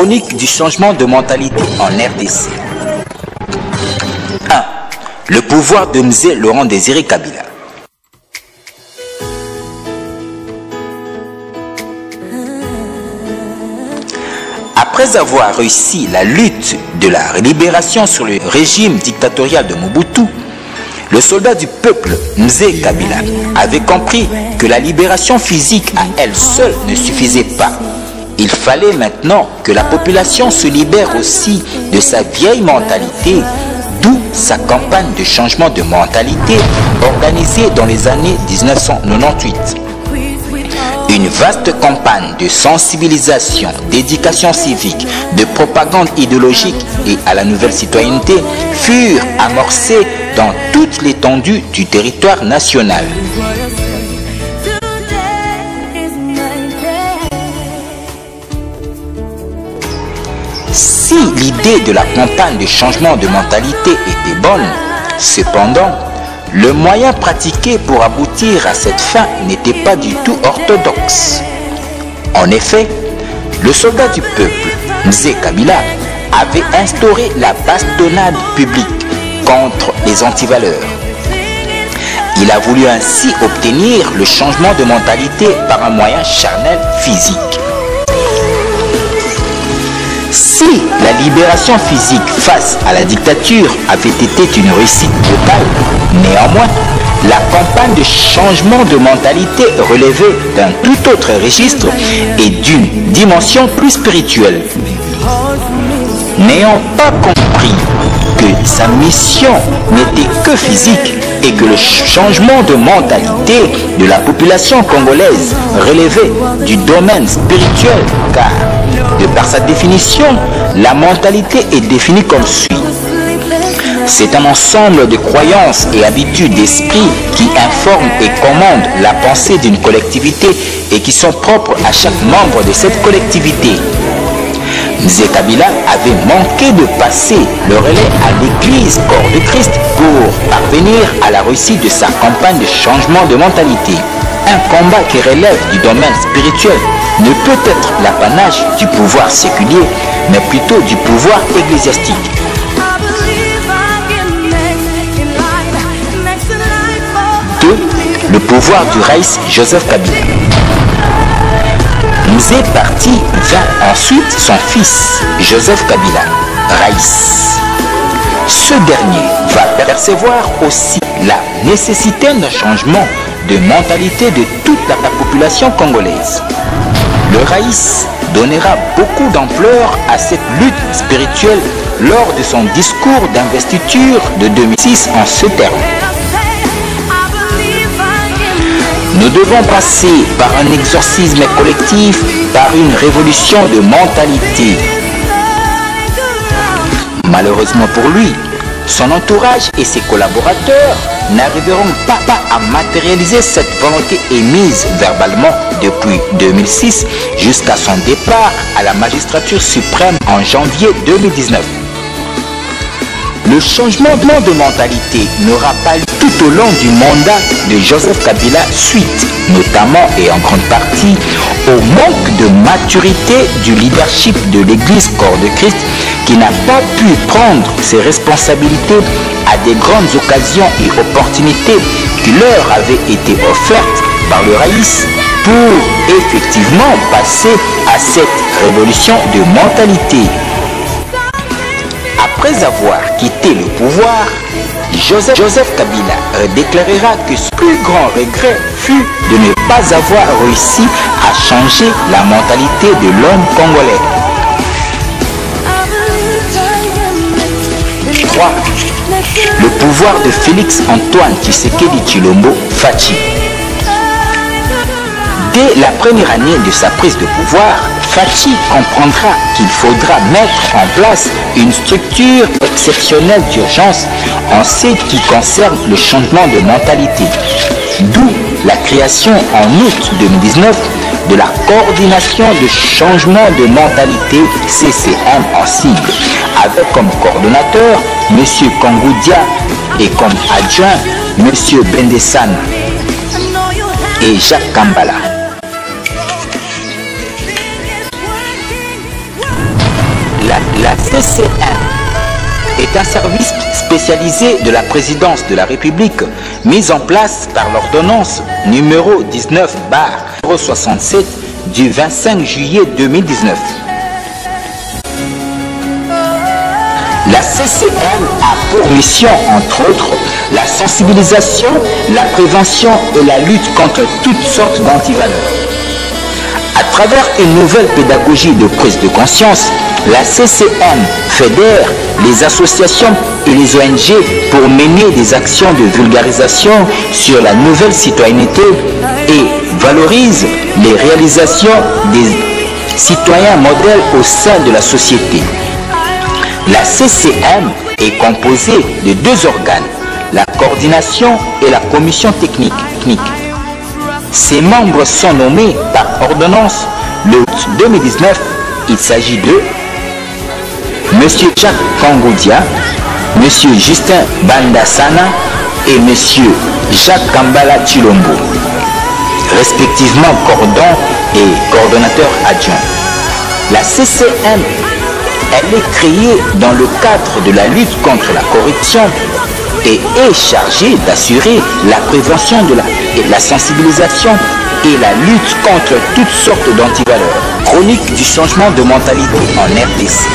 chronique du changement de mentalité en RDC. 1. Le pouvoir de Mzee Laurent Désiré Kabila. Après avoir réussi la lutte de la libération sur le régime dictatorial de Mobutu, le soldat du peuple, Mzee Kabila, avait compris que la libération physique à elle seule ne suffisait pas. Il fallait maintenant que la population se libère aussi de sa vieille mentalité, d'où sa campagne de changement de mentalité organisée dans les années 1998. Une vaste campagne de sensibilisation, d'éducation civique, de propagande idéologique et à la nouvelle citoyenneté furent amorcées dans toute l'étendue du territoire national. Si l'idée de la campagne de changement de mentalité était bonne, cependant, le moyen pratiqué pour aboutir à cette fin n'était pas du tout orthodoxe. En effet, le soldat du peuple, Mzee Kabila, avait instauré la bastonnade publique contre les antivaleurs. Il a voulu ainsi obtenir le changement de mentalité par un moyen charnel physique. Si la libération physique face à la dictature avait été une réussite totale, néanmoins, la campagne de changement de mentalité relevait d'un tout autre registre et d'une dimension plus spirituelle. N'ayant pas compris que sa mission n'était que physique et que le changement de mentalité de la population congolaise relevait du domaine spirituel, car de par sa définition, la mentalité est définie comme suit. C'est un ensemble de croyances et habitudes d'esprit qui informent et commandent la pensée d'une collectivité et qui sont propres à chaque membre de cette collectivité. Mzee Kabila avait manqué de passer le relais à l'église Corps de Christ pour parvenir à la réussite de sa campagne de changement de mentalité. Un combat qui relève du domaine spirituel ne peut être l'apanage du pouvoir séculier, mais plutôt du pouvoir ecclésiastique. 2. Le pouvoir du Raïs Joseph Kabila. Mzee Parti vint ensuite son fils, Joseph Kabila, Raïs. Ce dernier va percevoir aussi la nécessité d'un changement de mentalité de toute la population congolaise. Le Raïs donnera beaucoup d'ampleur à cette lutte spirituelle lors de son discours d'investiture de 2006 en ce terme. Nous devons passer par un exorcisme collectif, par une révolution de mentalité. Malheureusement pour lui, son entourage et ses collaborateurs n'arriveront pas à matérialiser cette volonté émise verbalement depuis 2006 jusqu'à son départ à la magistrature suprême en janvier 2019. Le changement de mentalité n'aura pas lieu tout au long du mandat de Joseph Kabila suite, notamment et en grande partie, au manque de maturité du leadership de l'Église Corps de Christ qui n'a pas pu prendre ses responsabilités à des grandes occasions et opportunités qui leur avaient été offertes par le Raïs pour effectivement passer à cette révolution de mentalité. Après avoir quitté le pouvoir, Joseph Kabila déclarera que son plus grand regret fut de ne pas avoir réussi à changer la mentalité de l'homme congolais. 3. Le pouvoir de Félix Antoine Tshisekedi Tshilombo Fachi. Dès la première année de sa prise de pouvoir, Fachi comprendra qu'il faudra mettre en place une structure exceptionnelle d'urgence en ce qui concerne le changement de mentalité. D'où la création en août 2019 de la coordination de changement de mentalité CCM en sigle, avec comme coordonnateur M. Kangoudia et comme adjoint M. Bendesan et Jacques Kambala. CCM est un service spécialisé de la présidence de la République mis en place par l'ordonnance numéro 19/067 du 25 juillet 2019. La CCM a pour mission, entre autres, la sensibilisation, la prévention et la lutte contre toutes sortes d'antivaleurs. À travers une nouvelle pédagogie de prise de conscience, la CCM fédère les associations et les ONG pour mener des actions de vulgarisation sur la nouvelle citoyenneté et valorise les réalisations des citoyens modèles au sein de la société. La CCM est composée de deux organes, la coordination et la commission technique. Ses membres sont nommés par ordonnance le août 2019. Il s'agit de M. Jacques Kangoudia, M. Justin Bandasana et M. Jacques Kambala Chilombo, respectivement coordonnant et coordonnateur adjoint. La CCM, elle est créée dans le cadre de la lutte contre la corruption et est chargée d'assurer la prévention de la sensibilisation et la lutte contre toutes sortes d'antivaleurs. Chronique du changement de mentalité en RDC.